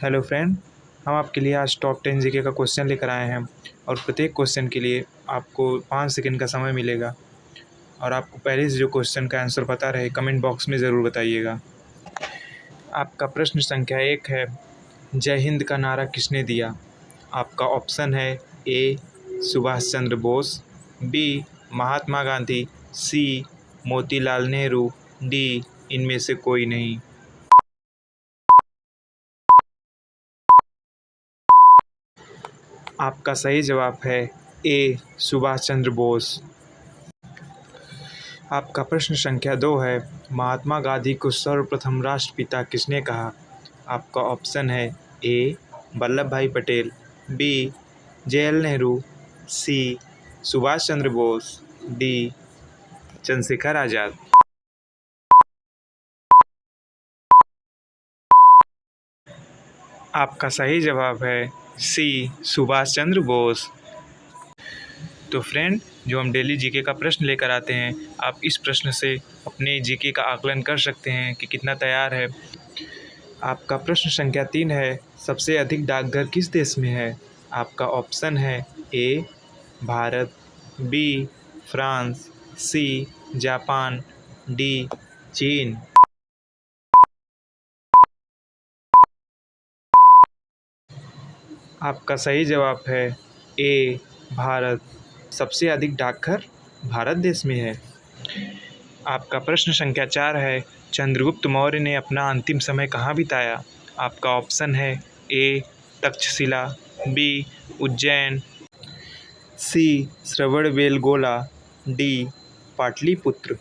Hello friend, हम आपके लिए आज टॉप 10 जीके का क्वेश्चन लेकर आए हैं और प्रत्येक क्वेश्चन के लिए आपको 5 सेकंड का समय मिलेगा और आपको पहले से जो क्वेश्चन का आंसर पता रहे कमेंट बॉक्स में ज़रूर बताइएगा। आपका प्रश्न संख्या 1 है, जय हिंद का नारा किसने दिया? आपका ऑप्शन है ए सुभाष चंद्र बोस, बी महात्मा गांधी, सी मोतीलाल नेहरू, डी इनमें से कोई नहीं। आपका सही जवाब है ए सुभाष चंद्र बोस। आपका प्रश्न संख्या 2 है, महात्मा गांधी को सर्वप्रथम राष्ट्रपिता किसने कहा? आपका ऑप्शन है ए वल्लभ भाई पटेल, बी जवाहरलाल नेहरू, सी सुभाष चंद्र बोस, डी चंद्रशेखर आज़ाद। आपका सही जवाब है सी सुभाष चंद्र बोस। तो फ्रेंड, जो हम डेली जीके का प्रश्न लेकर आते हैं, आप इस प्रश्न से अपने जीके का आकलन कर सकते हैं कि कितना तैयार है। आपका प्रश्न संख्या 3 है, सबसे अधिक डाकघर किस देश में है? आपका ऑप्शन है A Bharat, B France, C Japan, D चीन। आपका सही जवाब है ए भारत। सबसे अधिक डाकघर भारत देश में है। आपका प्रश्न संख्या 4 है, चंद्रगुप्त मौर्य ने अपना अंतिम समय कहाँ बिताया? आपका ऑप्शन है ए तक्षशिला, बी उज्जैन, सी श्रवणबेलगोला, डी पाटलिपुत्र।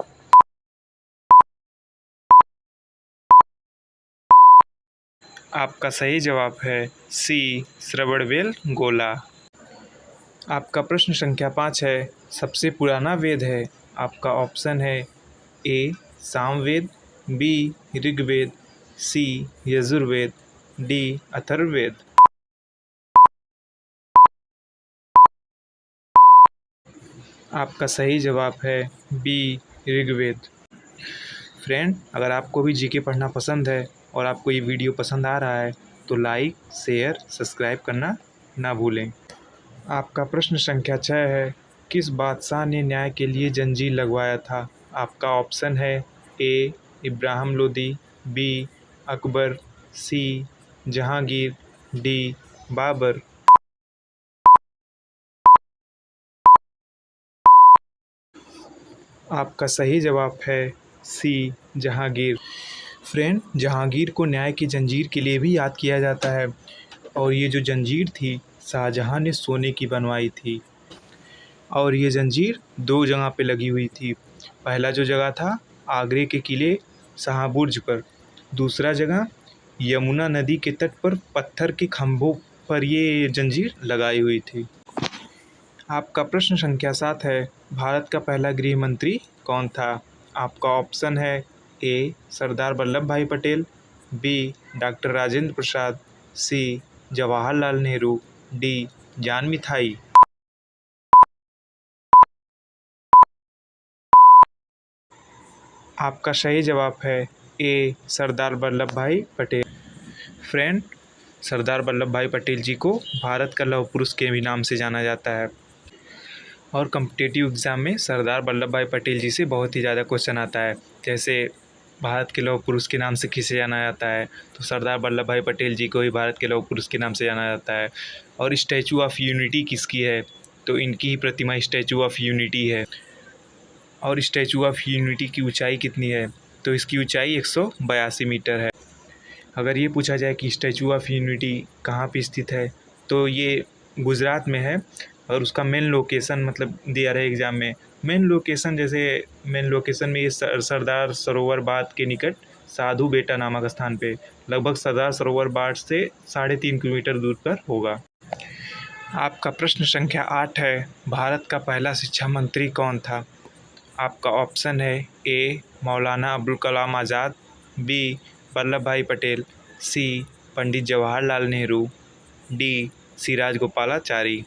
आपका सही जवाब है सी श्रवणबेलगोला। आपका प्रश्न संख्या 5 है, सबसे पुराना वेद है? आपका ऑप्शन है ए सामवेद, बी ऋग्वेद, सी यजुर्वेद, डी अथर्ववेद। आपका सही जवाब है बी ऋग्वेद। फ्रेंड, अगर आपको भी जीके पढ़ना पसंद है और आपको ये वीडियो पसंद आ रहा है तो लाइक शेयर सब्सक्राइब करना ना भूलें। आपका प्रश्न संख्या 6 है, किस बादशाह ने न्याय के लिए जंजीर लगवाया था? आपका ऑप्शन है ए इब्राहिम लोदी, बी अकबर, सी जहांगीर, डी बाबर। आपका सही जवाब है सी जहांगीर। फ्रेंड, जहांगीर को न्याय की जंजीर के लिए भी याद किया जाता है और ये जो जंजीर थी शाहजहां ने सोने की बनवाई थी और ये जंजीर 2 जगह पे लगी हुई थी। पहला जो जगह था आगरे के किले शाहबुर्ज पर, दूसरा जगह यमुना नदी के तट पर पत्थर के खंभों पर ये जंजीर लगाई हुई थी। आपका प्रश्न संख्या 7 है, भारत का पहला गृह मंत्री कौन था? आपका ऑप्शन है ए सरदार वल्लभ भाई पटेल, बी डॉक्टर राजेंद्र प्रसाद, सी जवाहरलाल नेहरू, डी जान मिथाई। आपका सही जवाब है ए सरदार वल्लभ भाई पटेल। फ्रेंड, सरदार वल्लभ भाई पटेल जी को भारत का लौह पुरुष के भी नाम से जाना जाता है और कॉम्पिटिटिव एग्ज़ाम में सरदार वल्लभ भाई पटेल जी से बहुत ही ज़्यादा क्वेश्चन आता है। जैसे भारत के लौह पुरुष के नाम से किसे जाना जाता है, तो सरदार वल्लभ भाई पटेल जी को ही भारत के लौह पुरुष के नाम से जाना जाता है। और स्टैचू ऑफ यूनिटी किसकी है? तो इनकी ही प्रतिमा स्टैचू ऑफ यूनिटी है। और स्टैचू ऑफ यूनिटी की ऊंचाई कितनी है? तो इसकी ऊंचाई 182 मीटर है। अगर ये पूछा जाए कि स्टैचू ऑफ यूनिटी कहाँ पे स्थित है, तो ये गुजरात में है और उसका मेन लोकेशन मतलब दिया रहे एग्ज़ाम में। मेन लोकेशन जैसे मेन लोकेशन में ये सरदार सरोवर बांध के निकट साधु बेटा नामक स्थान पे लगभग सरदार सरोवर बांध से 3.5 किलोमीटर दूर पर होगा। आपका प्रश्न संख्या 8 है, भारत का पहला शिक्षा मंत्री कौन था? आपका ऑप्शन है ए मौलाना अबुल कलाम आज़ाद, बी वल्लभ भाई पटेल, सी पंडित जवाहरलाल नेहरू, डी सी राजगोपालाचारी।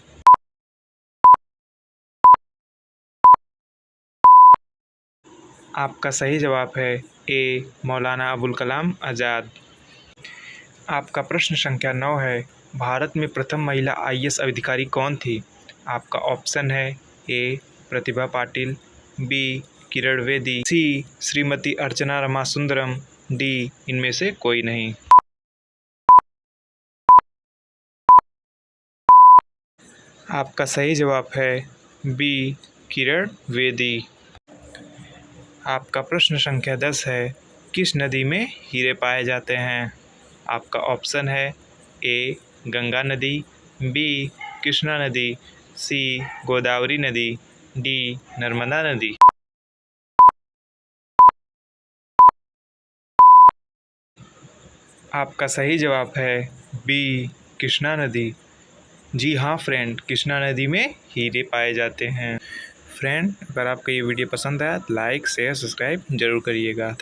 आपका सही जवाब है ए मौलाना अबुल कलाम आज़ाद। आपका प्रश्न संख्या 9 है, भारत में प्रथम महिला आईएएस अधिकारी कौन थी? आपका ऑप्शन है ए प्रतिभा पाटिल, बी किरण बेदी, सी श्रीमती अर्चना रामसुंदरम, डी इनमें से कोई नहीं। आपका सही जवाब है बी किरण बेदी। आपका प्रश्न संख्या 10 है, किस नदी में हीरे पाए जाते हैं? आपका ऑप्शन है ए गंगा नदी, बी कृष्णा नदी, सी गोदावरी नदी, डी नर्मदा नदी। आपका सही जवाब है बी कृष्णा नदी। जी हाँ फ्रेंड, कृष्णा नदी में हीरे पाए जाते हैं। फ्रेंड, अगर आपको ये वीडियो पसंद आया तो लाइक शेयर सब्सक्राइब जरूर करिएगा।